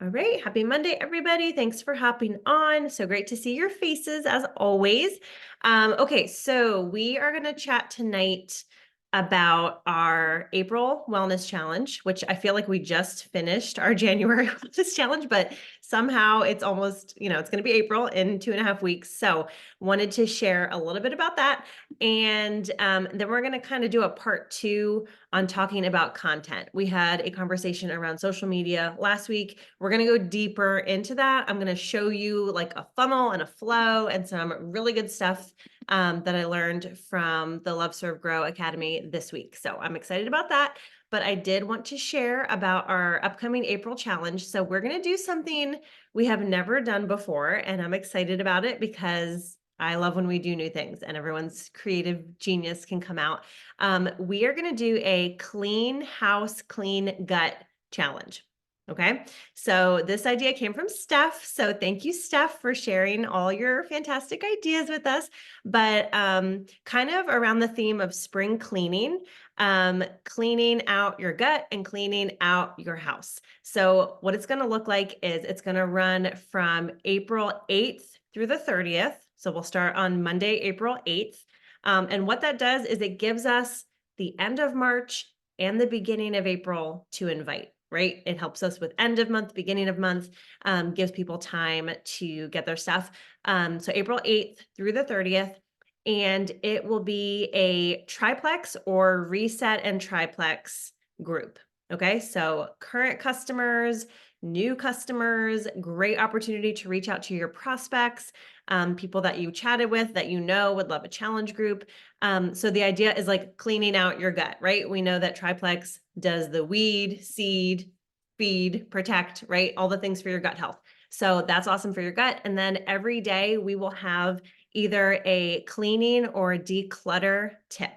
All right. Happy Monday, everybody. Thanks for hopping on. So great to see your faces as always. Okay, so we are going to chat tonight about our April Wellness Challenge, which I feel like we just finished our January Wellness Challenge, but somehow it's almost, it's going to be April in 2.5 weeks. So wanted to share a little bit about that. And then we're going to kind of do a part two on talking about content. We had a conversation around social media last week. We're going to go deeper into that. I'm going to show you like a funnel and a flow and some really good stuff that I learned from the Love Serve Grow Academy this week. So I'm excited about that. But I did want to share about our upcoming April challenge. So we're going to do something we have never done before. And I'm excited about it because I love when we do new things and everyone's creative genius can come out. We are going to do a clean house, clean gut challenge. Okay. So this idea came from Steph. So thank you, Steph, for sharing all your fantastic ideas with us. But kind of around the theme of spring cleaning, cleaning out your gut and cleaning out your house. So what it's going to look like is it's going to run from April 8th through the 30th. So we'll start on Monday, April 8th. And what that does is it gives us the end of March and the beginning of April to invite, right? It helps us with end of month, beginning of month, gives people time to get their stuff. So April 8th through the 30th. And it will be a triplex or reset and triplex group. Okay. So current customers, new customers, great opportunity to reach out to your prospects, people that you chatted with that would love a challenge group. So the idea is like cleaning out your gut, right? We know that triplex does the weed, seed, feed, protect, right? All the things for your gut health. So that's awesome for your gut. And then every day we will have either a cleaning or a declutter tip.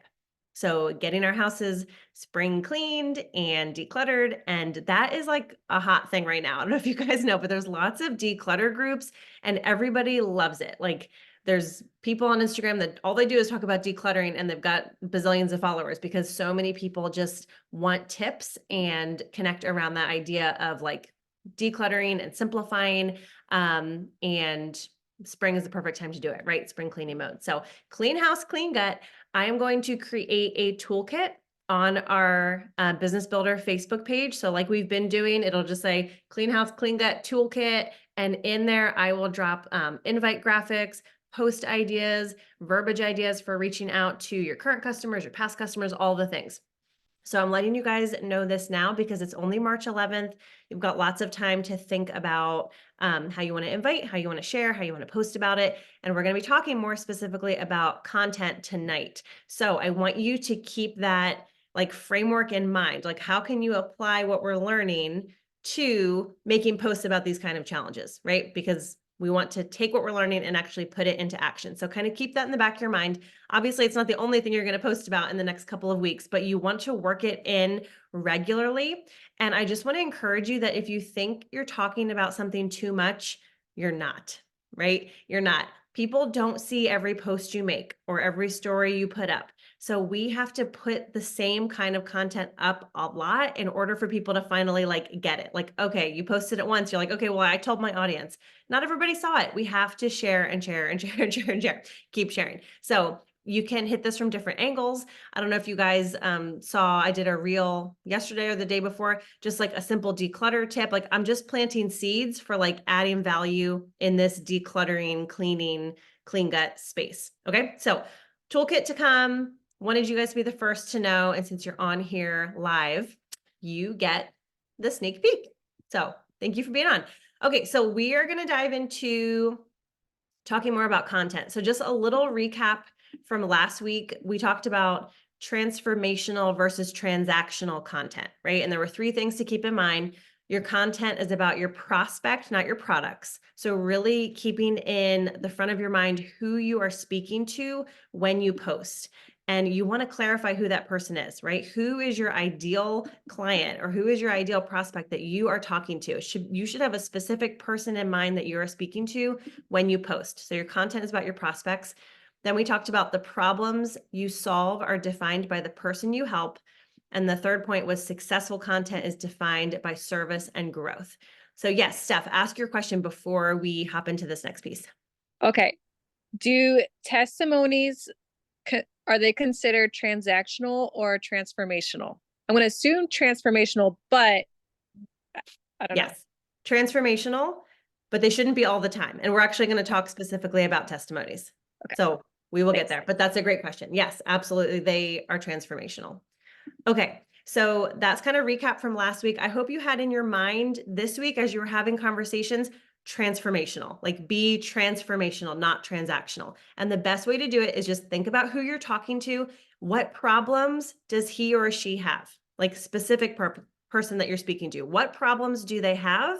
So getting our houses spring cleaned and decluttered. And that is like a hot thing right now. I don't know if you guys know, but there's lots of declutter groups and everybody loves it. Like there's people on Instagram that all they do is talk about decluttering and they've got bazillions of followers because so many people just want tips and connect around that idea of like decluttering and simplifying. And spring is the perfect time to do it, right? Spring cleaning mode. So clean house, clean gut. I am going to create a toolkit on our Business Builder Facebook page. So like we've been doing, it'll just say clean house, clean gut toolkit. And in there, I will drop invite graphics, post ideas, verbiage ideas for reaching out to your current customers, your past customers, all the things. So I'm letting you guys know this now because it's only March 11th. You've got lots of time to think about how you want to invite, how you want to share, how you want to post about it. And we're going to be talking more specifically about content tonight. So I want you to keep that like framework in mind. Like how can you apply what we're learning to making posts about these kind of challenges, right? Because we want to take what we're learning and actually put it into action. So kind of keep that in the back of your mind. Obviously, it's not the only thing you're going to post about in the next couple of weeks, but you want to work it in regularly. And I just want to encourage you that if you think you're talking about something too much, you're not, right? You're not. People don't see every post you make or every story you put up. So we have to put the same kind of content up a lot in order for people to finally like get it. Like, okay, you posted it once. You're like, okay, well, I told my audience. Not everybody saw it. We have to share and share and share and share and share. Keep sharing. So you can hit this from different angles. I don't know if you guys saw, I did a reel yesterday or the day before, just like a simple declutter tip. Like I'm just planting seeds for like adding value in this decluttering, cleaning, clean gut space. Okay. So toolkit to come. Wanted you guys to be the first to know. And since you're on here live, you get the sneak peek. So thank you for being on. Okay. So we are going to dive into talking more about content. So just a little recap from last week. We talked about transformational versus transactional content, right? And there were 3 things to keep in mind. Your content is about your prospect, not your products. So really keeping in the front of your mind who you are speaking to when you post. And you want to clarify who that person is, right? Who is your ideal client or who is your ideal prospect that you are talking to? You should have a specific person in mind that you are speaking to when you post. So your content is about your prospects. Then we talked about the problems you solve are defined by the person you help. And the third point was successful content is defined by service and growth. So yes, Steph, ask your question before we hop into this next piece. Okay. Do testimonies, are they considered transactional or transformational? I'm going to assume transformational, but I don't know. Yes, transformational, but they shouldn't be all the time. And we're actually going to talk specifically about testimonies. Okay. So we will get Thanks. there, but that's a great question. Yes, absolutely. They are transformational. Okay. So that's kind of recap from last week. I hope you had in your mind this week as you were having conversations, transformational, like be transformational, not transactional. And the best way to do it is just think about who you're talking to. What problems does he or she have? Like specific person that you're speaking to. What problems do they have?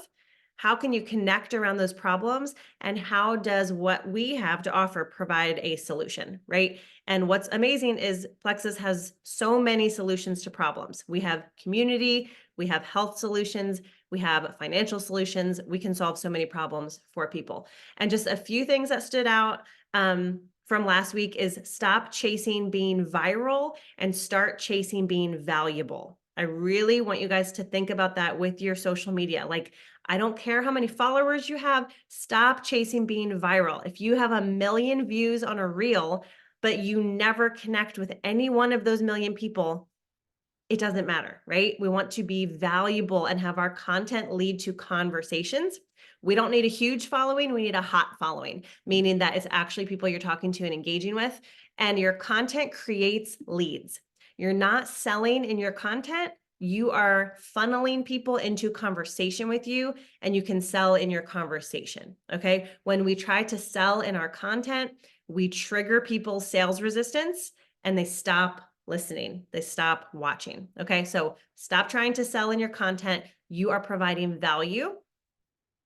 How can you connect around those problems? And how does what we have to offer provide a solution, right? And what's amazing is Plexus has so many solutions to problems. We have community, we have health solutions, we have financial solutions. We can solve so many problems for people. And just a few things that stood out from last week is stop chasing being viral and start chasing being valuable. I really want you guys to think about that with your social media. Like, I don't care how many followers you have, stop chasing being viral. If you have 1 million views on a reel, but you never connect with any one of those million people, it doesn't matter, right? We want to be valuable and have our content lead to conversations. We don't need a huge following, we need a hot following, meaning that it's actually people you're talking to and engaging with. And your content creates leads. You're not selling in your content, you are funneling people into conversation with you, and you can sell in your conversation. Okay. When we try to sell in our content, we trigger people's sales resistance and they stop listening, they stop watching. Okay. So stop trying to sell in your content. You are providing value.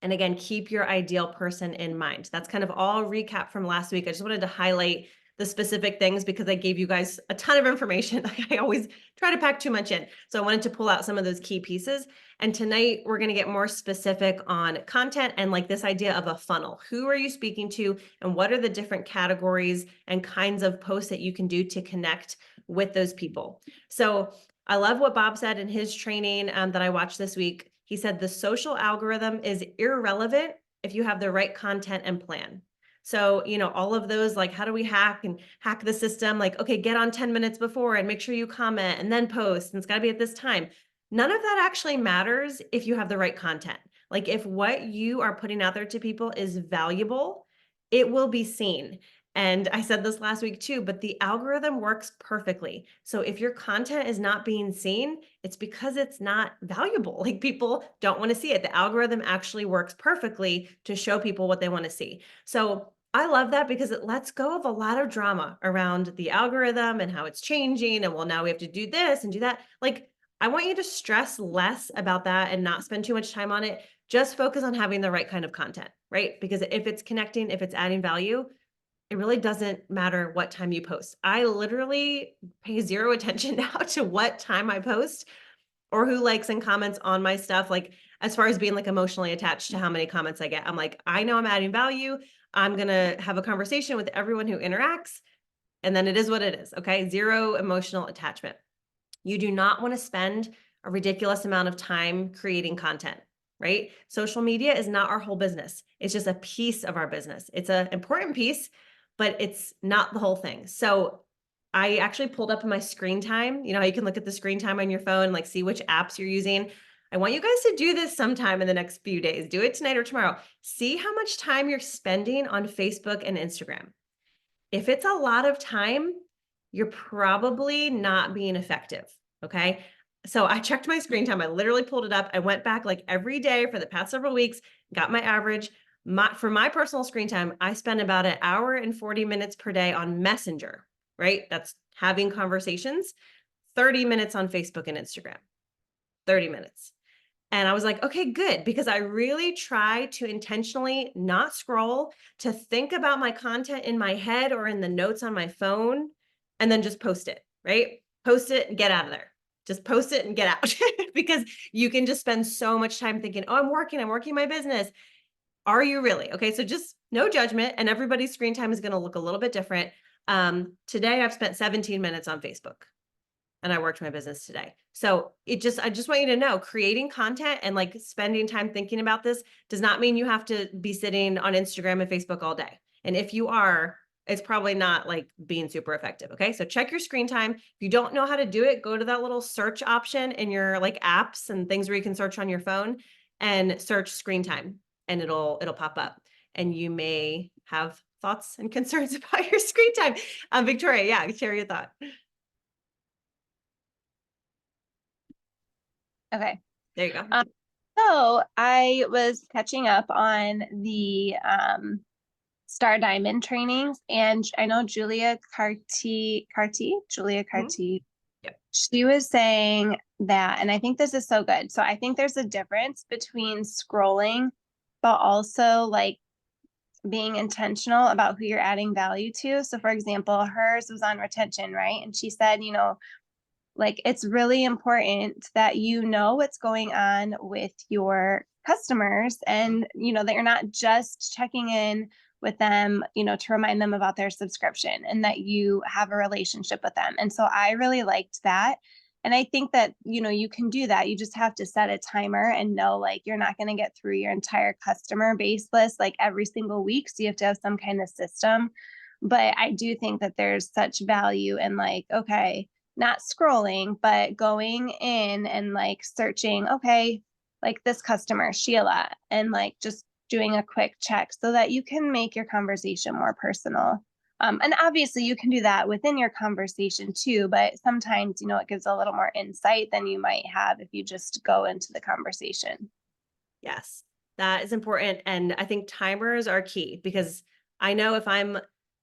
And again, keep your ideal person in mind. That's kind of all recap from last week. I just wanted to highlight the specific things because I gave you guys a ton of information. I always try to pack too much in. So I wanted to pull out some of those key pieces. And tonight we're going to get more specific on content and like this idea of a funnel. Who are you speaking to and what are the different categories and kinds of posts that you can do to connect with those people? So I love what Bob said in his training that I watched this week. He said the social algorithm is irrelevant if you have the right content and plan. So, all of those, like, how do we hack the system? Like, okay, get on 10 minutes before and make sure you comment and then post, and it's got to be at this time. None of that actually matters if you have the right content. Like, if what you are putting out there to people is valuable, it will be seen. And I said this last week too, but the algorithm works perfectly. So if your content is not being seen, it's because it's not valuable. Like people don't want to see it. The algorithm actually works perfectly to show people what they want to see. So I love that because it lets go of a lot of drama around the algorithm and how it's changing. And well, now we have to do this and do that. Like, I want you to stress less about that and not spend too much time on it. Just focus on having the right kind of content, right? Because if it's connecting, if it's adding value, it really doesn't matter what time you post. I literally pay zero attention now to what time I post or who likes and comments on my stuff. Like, as far as being like emotionally attached to how many comments I get, I'm like, I know I'm adding value. I'm going to have a conversation with everyone who interacts. And then it is what it is. Okay. Zero emotional attachment. You do not want to spend a ridiculous amount of time creating content, right? Social media is not our whole business. It's just a piece of our business. It's an important piece, but it's not the whole thing. So I actually pulled up my screen time. You know how you can look at the screen time on your phone, like see which apps you're using. I want you guys to do this sometime in the next few days. Do it tonight or tomorrow. See how much time you're spending on Facebook and Instagram. If it's a lot of time, you're probably not being effective. Okay. So I checked my screen time. I literally pulled it up. I went back like every day for the past several weeks, got my average. For my personal screen time, I spend about 1 hour and 40 minutes per day on Messenger, right? That's having conversations, 30 minutes on Facebook and Instagram, 30 minutes. And I was like, okay, good, because I really try to intentionally not scroll, to think about my content in my head or in the notes on my phone, and then just post it, right? Post it and get out of there. Just post it and get out because you can just spend so much time thinking, oh, I'm working my business. Are you really? Okay. So just no judgment, and everybody's screen time is going to look a little bit different. Today I've spent 17 minutes on Facebook. and I worked my business today. So I just want you to know, creating content and like spending time thinking about this does not mean you have to be sitting on Instagram and Facebook all day. And if you are, it's probably not like being super effective. Okay. So check your screen time. If you don't know how to do it, go to that little search option in your like apps and things where you can search on your phone and search screen time, and it'll pop up, and you may have thoughts and concerns about your screen time. Victoria, yeah, share your thought. Okay. There you go. So I was catching up on the Star Diamond trainings, and I know Julia Carty, Yep. she was saying that, and I think this is so good. So I think there's a difference between scrolling, but also like being intentional about who you're adding value to. So for example, hers was on retention, right? And she said, like it's really important that you know what's going on with your customers, and that you're not just checking in with them to remind them about their subscription, and that you have a relationship with them. And so I really liked that, and I think that you can do that. You just have to set a timer and know like you're not going to get through your entire customer base list like every single week, so you have to have some kind of system. But I do think that there's such value in like, okay, not scrolling, but going in and like searching, okay, like this customer, Sheila, and like just doing a quick check so that you can make your conversation more personal. And obviously you can do that within your conversation too, but sometimes, it gives a little more insight than you might have if you just go into the conversation. Yes, that is important. And I think timers are key, because I know if I'm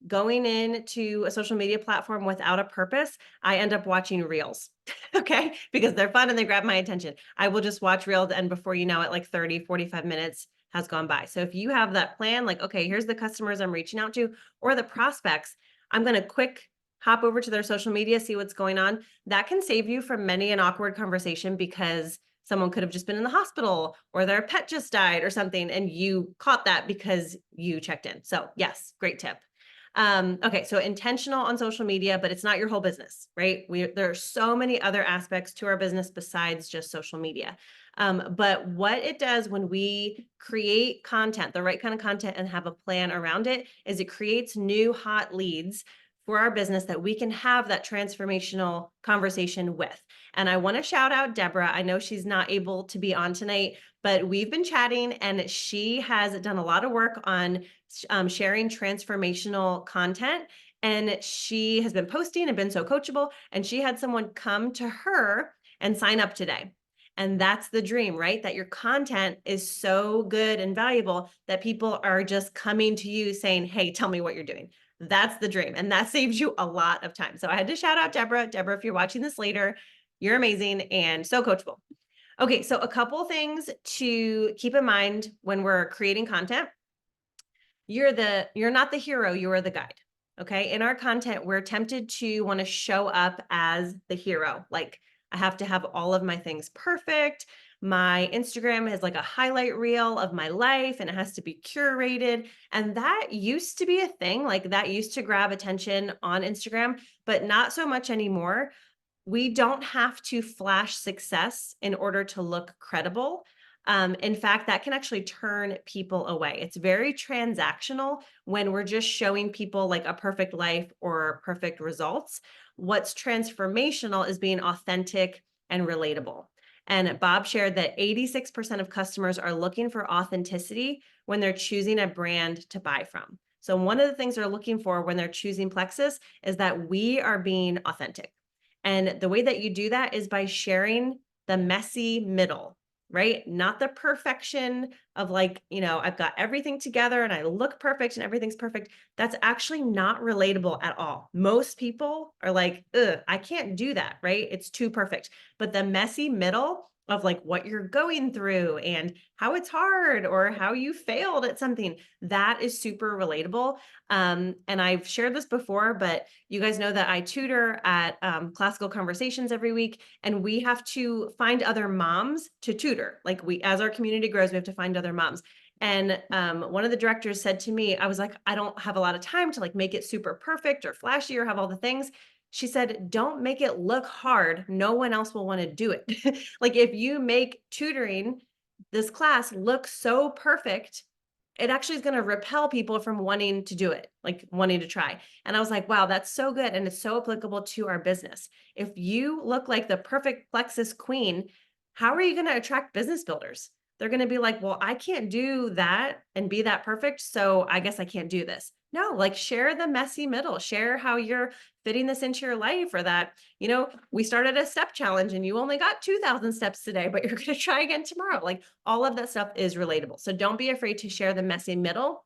going into a social media platform without a purpose, I end up watching reels. Okay. Because they're fun and they grab my attention. I will just watch reels, and before you know it, like 30, 45 minutes has gone by. So if you have that plan, like, okay, here's the customers I'm reaching out to, or the prospects, I'm going to quick hop over to their social media, see what's going on. That can save you from many an awkward conversation, because someone could have just been in the hospital or their pet just died or something, and you caught that because you checked in. So yes, great tip. Okay, so intentional on social media, but it's not your whole business, right? There are so many other aspects to our business besides just social media. But what it does when we create content, the right kind of content, and have a plan around it, is it creates new hot leads for our business that we can have that transformational conversation with. And I want to shout out Deborah. I know she's not able to be on tonight, but we've been chatting, and she has done a lot of work on sharing transformational content. And she has been posting and been so coachable. And she had someone come to her and sign up today. And that's the dream, right? That your content is so good and valuable that people are just coming to you saying, hey, tell me what you're doing. That's the dream. And that saves you a lot of time. So I had to shout out Deborah. Deborah, if you're watching this later, you're amazing and so coachable. Okay, so a couple things to keep in mind when we're creating content. You're not the hero, you are the guide. Okay. In our content, we're tempted to want to show up as the hero. Like, I have to have all of my things perfect. My Instagram is like a highlight reel of my life, and it has to be curated. And that used to be a thing. Like, that used to grab attention on Instagram, but not so much anymore. We don't have to flash success in order to look credible. In fact, that can actually turn people away. It's very transactional when we're just showing people like a perfect life or perfect results. What's transformational is being authentic and relatable. And Bob shared that 86% of customers are looking for authenticity when they're choosing a brand to buy from. So one of the things they're looking for when they're choosing Plexus is that we are being authentic. And the way that you do that is by sharing the messy middle, right? Not the perfection of like, I've got everything together and I look perfect and everything's perfect. That's actually not relatable at all. Most people are like, ugh, I can't do that, right? It's too perfect. But the messy middle of like what you're going through and how it's hard or how you failed at something, that is super relatable. And I've shared this before, but you guys know that I tutor at Classical Conversations every week, and we have to find other moms to tutor. Like, as our community grows, we have to find other moms. And one of the directors said to me, I was like, I don't have a lot of time to like make it super perfect or flashy or have all the things. She said, don't make it look hard. No one else will want to do it. Like if you make tutoring, this class look so perfect, it actually is going to repel people from wanting to do it, like wanting to try. And I was like, wow, that's so good. And it's so applicable to our business. If you look like the perfect Plexus queen, how are you going to attract business builders? They're going to be like, well, I can't do that and be that perfect. So I guess I can't do this. No, like share the messy middle, share how you're fitting this into your life, or that, we started a step challenge and you only got 2,000 steps today, but you're going to try again tomorrow. Like all of that stuff is relatable. So don't be afraid to share the messy middle.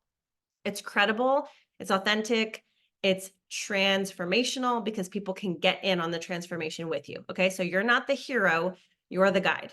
It's credible, it's authentic, it's transformational because people can get in on the transformation with you. Okay. So you're not the hero, you're the guide.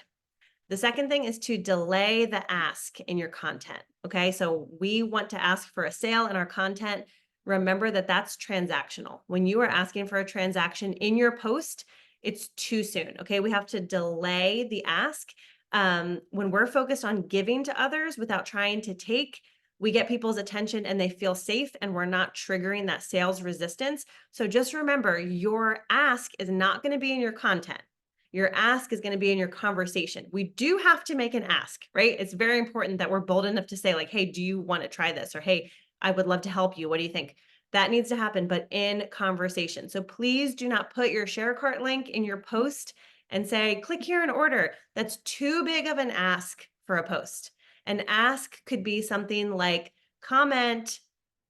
The second thing is to delay the ask in your content. Okay. So we want to ask for a sale in our content. Remember that that's transactional. When you are asking for a transaction in your post, it's too soon. Okay. We have to delay the ask. When we're focused on giving to others without trying to take, we get people's attention and they feel safe and we're not triggering that sales resistance. So just remember, your ask is not going to be in your content. Your ask is going to be in your conversation. We do have to make an ask, right? It's very important that we're bold enough to say like, hey, do you want to try this? Or, hey, I would love to help you. What do you think? That needs to happen, but in conversation. So please do not put your share cart link in your post and say, click here and order. That's too big of an ask for a post. An ask could be something like comment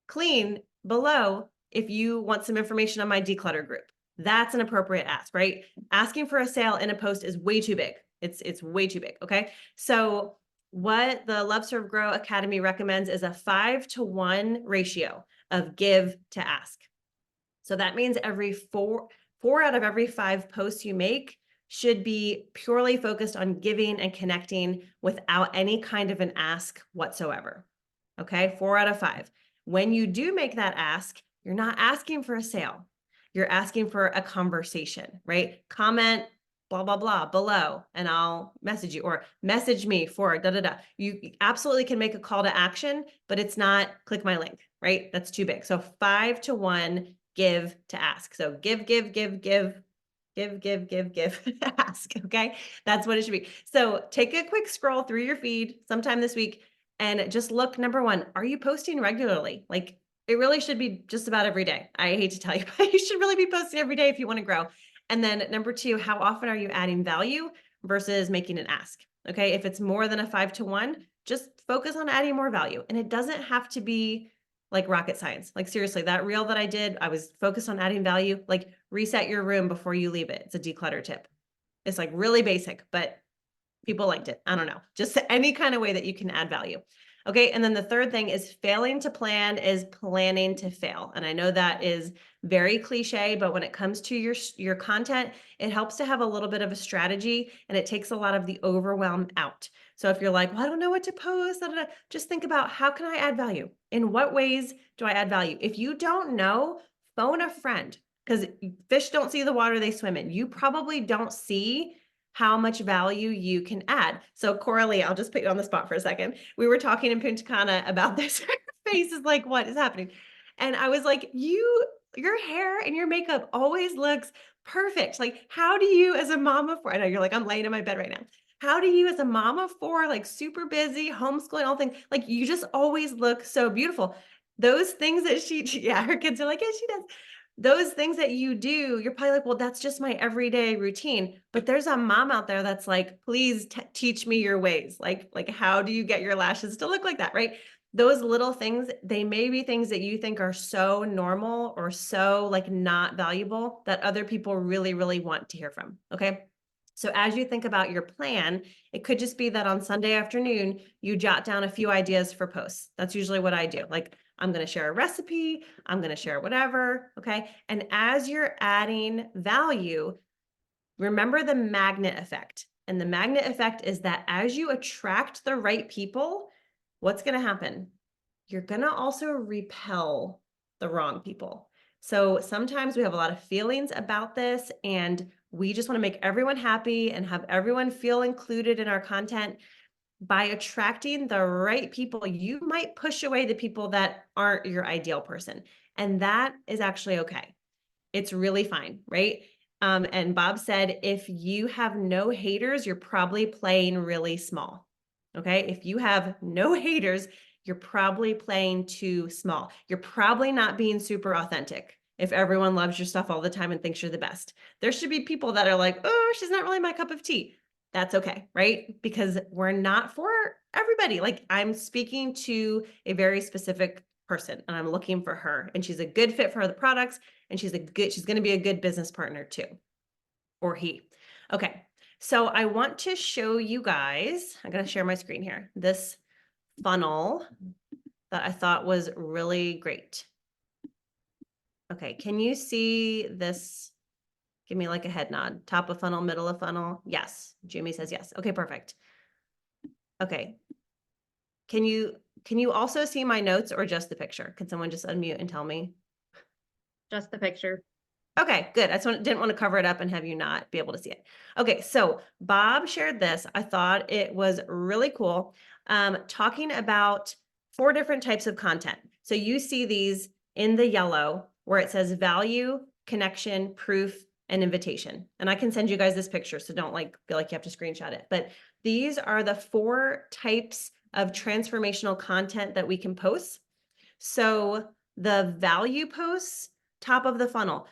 clean below if you want some information on my declutter group. That's an appropriate ask, right? Asking for a sale in a post is way too big. It's way too big. Okay. So what the Love Serve Grow Academy recommends is a 5-to-1 ratio of give to ask. So that means every four out of every 5 posts you make should be purely focused on giving and connecting without any kind of an ask whatsoever. Okay. 4 out of 5. When you do make that ask, you're not asking for a sale. You're asking for a conversation, right? Comment blah, blah, blah below, and I'll message you, or message me for da, da, da. You absolutely can make a call to action, but it's not click my link, right? That's too big. So 5-to-1 give to ask. So give, ask. Okay. That's what it should be. So take a quick scroll through your feed sometime this week and just look, number one, are you posting regularly? Like, it really should be just about every day. I hate to tell you, but you should really be posting every day if you want to grow. And then number 2, how often are you adding value versus making an ask? Okay. If it's more than a 5-to-1, just focus on adding more value. And it doesn't have to be like rocket science. Like seriously, that reel that I did, I was focused on adding value. Like reset your room before you leave it. It's a declutter tip. It's like really basic, but people liked it. I don't know, just any kind of way that you can add value. Okay. And then the third thing is failing to plan is planning to fail. And I know that is very cliche, but when it comes to your content, it helps to have a little bit of a strategy and it takes a lot of the overwhelm out. So if you're like, well, I don't know what to post, just think about how can I add value? In what ways do I add value? If you don't know, phone a friend, because fish don't see the water they swim in. You probably don't see how much value you can add. So Coralie, I'll just put you on the spot for a second. We were talking in Punta Cana about this. Her face is like, what is happening? And I was like, your hair and your makeup always looks perfect. Like, how do you as a mom of 4, I know you're like, I'm laying in my bed right now. How do you as a mom of 4, like super busy, homeschooling, all things, like you just always look so beautiful. Those things that yeah, her kids are like, yeah, she does. Those things that you do, you're probably like, well, that's just my everyday routine. But there's a mom out there that's like, please teach me your ways. Like, how do you get your lashes to look like that? Right. Those little things, they may be things that you think are so normal or so like not valuable that other people really, really want to hear from. Okay. So as you think about your plan, it could just be that on Sunday afternoon, you jot down a few ideas for posts. That's usually what I do. Like, I'm going to share a recipe. I'm going to share whatever. Okay. And as you're adding value, remember the magnet effect. And the magnet effect is that as you attract the right people, what's going to happen? You're going to also repel the wrong people. So sometimes we have a lot of feelings about this and we just want to make everyone happy and have everyone feel included in our content. By attracting the right people, you might push away the people that aren't your ideal person. And that is actually okay. It's really fine, right? And Bob said, if you have no haters, you're probably playing really small. Okay. If you have no haters, you're probably playing too small. You're probably not being super authentic if everyone loves your stuff all the time and thinks you're the best. There should be people that are like, oh, she's not really my cup of tea. That's okay, right? Because we're not for everybody. Like, I'm speaking to a very specific person and I'm looking for her, and she's a good fit for the products, and she's going to be a good business partner too, or he. Okay. So I want to show you guys, I'm going to share my screen here, this funnel that I thought was really great. Okay. Can you see this? Give me like a head nod. Top of funnel, middle of funnel. Yes. Jamie says yes. Okay, perfect. Okay. Can you also see my notes or just the picture? Can someone just unmute and tell me? Just the picture. Okay, good. I just didn't want to cover it up and have you not be able to see it. Okay, so Bob shared this. I thought it was really cool. Talking about 4 different types of content. So you see these in the yellow where it says value, connection, proof, and invitation. And I can send you guys this picture, so don't like feel like you have to screenshot it. But these are the 4 types of transformational content that we can post. So the value posts, top of the funnel,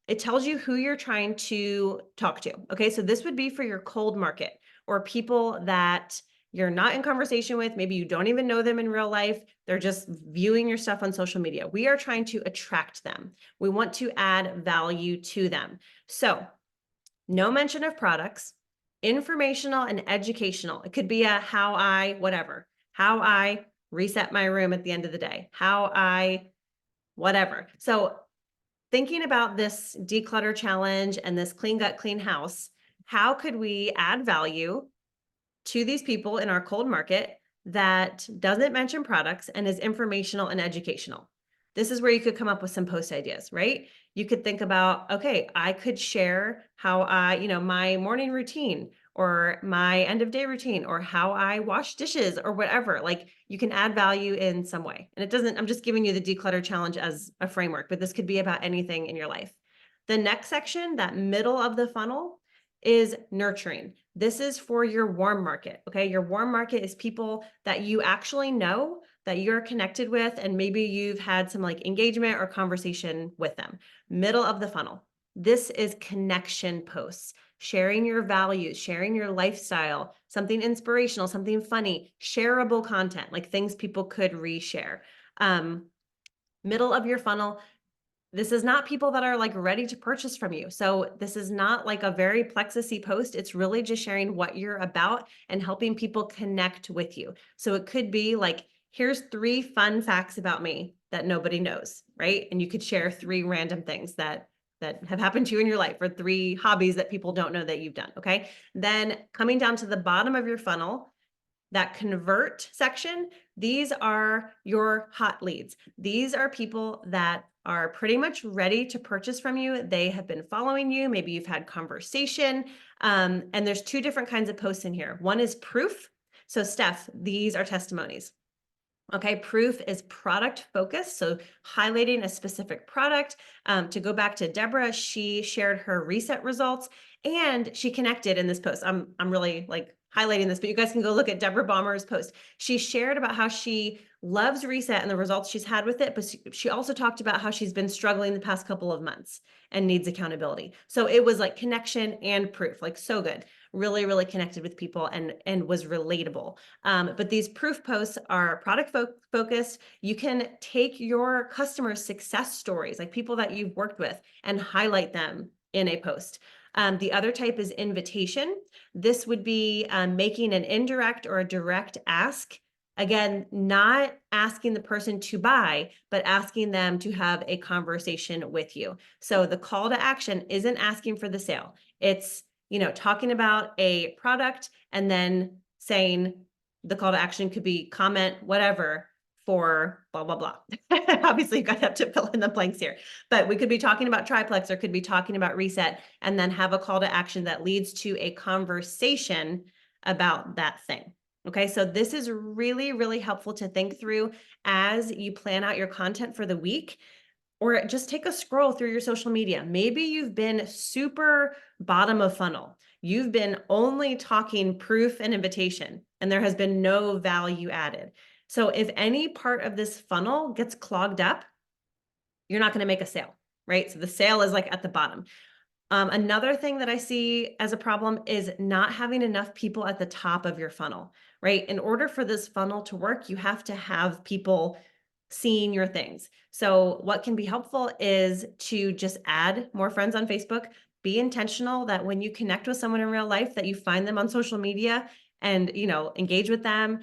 it tells you who you're trying to talk to. Okay, so this would be for your cold market or people that you're not in conversation with. Maybe you don't even know them in real life. They're just viewing your stuff on social media. We are trying to attract them. We want to add value to them. So no mention of products, informational and educational. It could be a how I reset my room at the end of the day, how I, whatever. So thinking about this declutter challenge and this clean gut, clean house, how could we add value to these people in our cold market that doesn't mention products and is informational and educational? This is where you could come up with some post ideas, right? You could think about, okay, I could share how my morning routine or my end of day routine or how I wash dishes or whatever. Like, you can add value in some way. And I'm just giving you the declutter challenge as a framework, but this could be about anything in your life. The next section, that middle of the funnel, is nurturing. This is for your warm market. Okay. Your warm market is people that you actually know, that you're connected with, and maybe you've had some like engagement or conversation with them. Middle of the funnel. This is connection posts, sharing your values, sharing your lifestyle, something inspirational, something funny, shareable content, like things people could reshare. Middle of your funnel, this is not people that are like ready to purchase from you. So this is not like a very Plexusy post. It's really just sharing what you're about and helping people connect with you. So it could be like, here's 3 fun facts about me that nobody knows, right? And you could share 3 random things that have happened to you in your life, or 3 hobbies that people don't know that you've done. Okay. Then coming down to the bottom of your funnel, that convert section, these are your hot leads. These are people that are pretty much ready to purchase from you. They have been following you. Maybe you've had conversation. And there's 2 different kinds of posts in here. One is proof. So Steph, these are testimonies. Okay, proof is product focused, so highlighting a specific product. To go back to Deborah, she shared her reset results and she connected in this post. I'm really like highlighting this, but you guys can go look at Deborah Baumer's post. She shared about how she loves reset and the results she's had with it, but she also talked about how she's been struggling the past couple of months and needs accountability. So it was like connection and proof, like so good. Really, really connected with people and was relatable. But these proof posts are product focused. You can take your customer success stories, like people that you've worked with, and highlight them in a post. The other type is invitation. This would be making an indirect or a direct ask. Again, not asking the person to buy, but asking them to have a conversation with you. So the call to action isn't asking for the sale. It's talking about a product and then saying the call to action could be comment, whatever, for blah, blah, blah. Obviously, you guys have to fill in the blanks here, but we could be talking about triplex or could be talking about reset and then have a call to action that leads to a conversation about that thing. Okay, so this is really, really helpful to think through as you plan out your content for the week. or just take a scroll through your social media. Maybe you've been super bottom of funnel. You've been only talking proof and invitation, and there has been no value added. So if any part of this funnel gets clogged up, you're not going to make a sale, right? So the sale is like at the bottom. Another thing that I see as a problem is not having enough people at the top of your funnel, right? In order for this funnel to work, you have to have people seeing your things. So what can be helpful is to just add more friends on Facebook. Be intentional that when you connect with someone in real life, that you find them on social media and, you know, engage with them.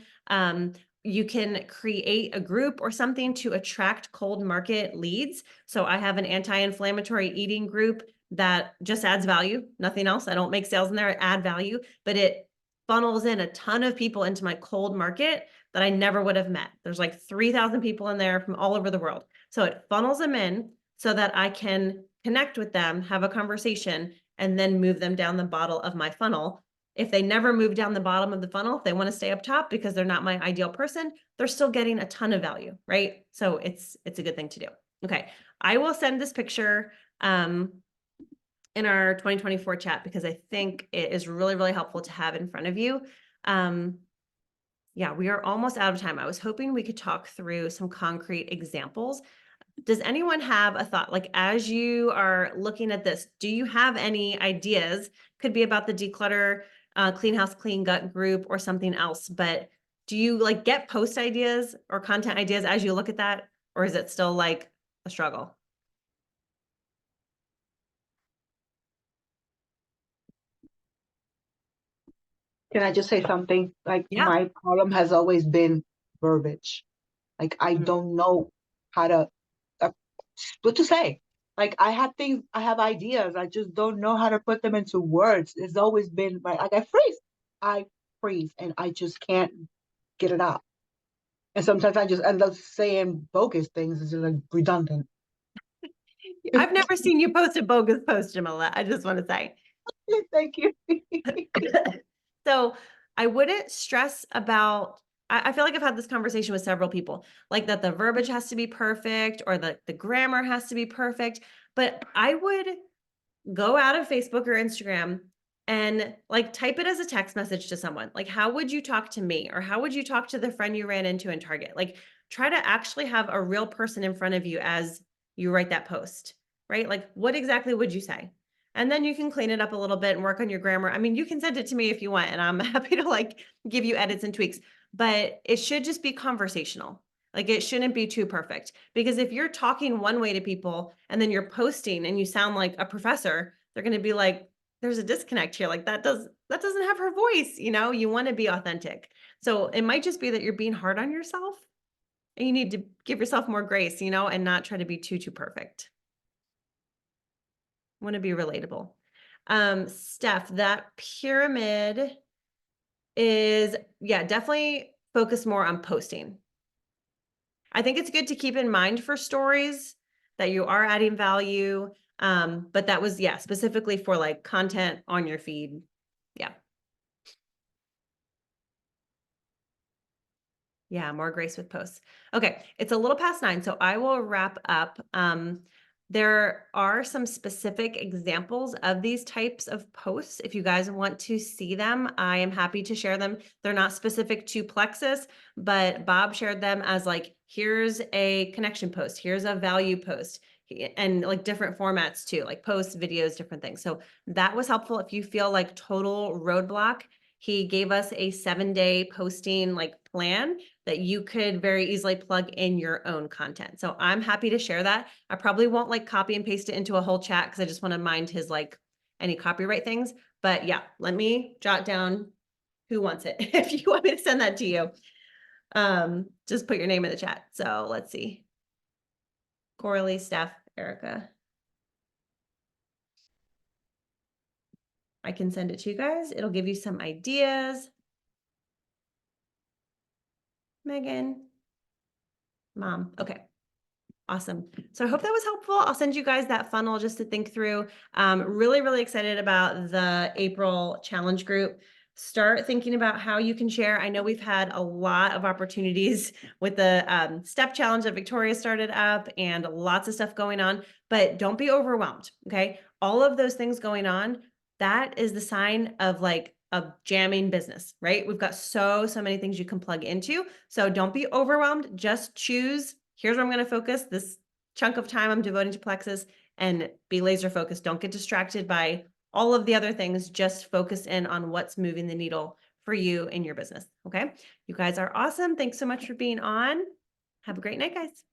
You can create a group or something to attract cold market leads. So I have an anti-inflammatory eating group that just adds value, nothing else. I don't make sales in there, I add value, but it funnels in a ton of people into my cold market that I never would have met. There's like 3,000 people in there from all over the world. So it funnels them in so that I can connect with them, have a conversation, and then move them down the bottom of my funnel. If they never move down the bottom of the funnel, if they want to stay up top because they're not my ideal person, they're still getting a ton of value, right? So it's a good thing to do. Okay, I will send this picture in our 2024 chat because I think it is really, really helpful to have in front of you. Yeah, we are almost out of time. I was hoping we could talk through some concrete examples. Does anyone have a thought? Like, as you are looking at this, do you have any ideas? Could be about the declutter, clean house, clean gut group or something else, but do you like get post ideas or content ideas as you look at that? Or is it still like a struggle? Can I just say something? Like Yeah. my problem has always been verbiage. Like I Mhm. don't know how to what to say. Like I have things, I have ideas. I just don't know how to put them into words. It's always been like I freeze, and I just can't get it out. And sometimes I just end up saying bogus things. It's just like redundant. I've never seen you post a bogus post, Jamila. I just want to say. Thank you. So I wouldn't stress about, I feel like I've had this conversation with several people, like that the verbiage has to be perfect or the grammar has to be perfect. But I would go out of Facebook or Instagram and like type it as a text message to someone. Like, how would you talk to me? Or how would you talk to the friend you ran into in Target? Like, try to actually have a real person in front of you as you write that post, right? Like, what exactly would you say? And then you can clean it up a little bit and work on your grammar. I mean, you can send it to me if you want, and I'm happy to like give you edits and tweaks, but it should just be conversational. Like it shouldn't be too perfect because if you're talking one way to people and then you're posting and you sound like a professor, they're going to be like, there's a disconnect here. Like that doesn't have her voice. You know, you want to be authentic. So it might just be that you're being hard on yourself and you need to give yourself more grace, you know, and not try to be too perfect. Want to be relatable. Steph, that pyramid is, yeah, definitely focus more on posting. I think it's good to keep in mind for stories that you are adding value. But that was, yeah, specifically for like content on your feed. Yeah. Yeah, more grace with posts. Okay, it's a little past 9, so I will wrap up. There are some specific examples of these types of posts. If you guys want to see them, I am happy to share them. They're not specific to Plexus, but Bob shared them as like, here's a connection post, here's a value post, and like different formats too, like posts, videos, different things. So that was helpful. If you feel like total roadblock, he gave us a 7-day posting like plan that you could very easily plug in your own content. So I'm happy to share that. I probably won't like copy and paste it into a whole chat because I just want to mind his like any copyright things. But yeah, let me jot down who wants it. If you want me to send that to you, just put your name in the chat. So let's see. Coralie, Steph, Erica. I can send it to you guys. It'll give you some ideas. Megan. Mom. Okay. Awesome. So I hope that was helpful. I'll send you guys that funnel just to think through. Really, really excited about the April challenge group. start thinking about how you can share. I know we've had a lot of opportunities with the step challenge that Victoria started up and lots of stuff going on, but don't be overwhelmed. Okay. All of those things going on, that is the sign of like a jamming business, right? We've got so many things you can plug into. So don't be overwhelmed. Just choose, here's where I'm going to focus this chunk of time I'm devoting to Plexus, and be laser focused. Don't get distracted by all of the other things. Just focus in on what's moving the needle for you in your business. Okay. You guys are awesome. Thanks so much for being on. Have a great night, guys.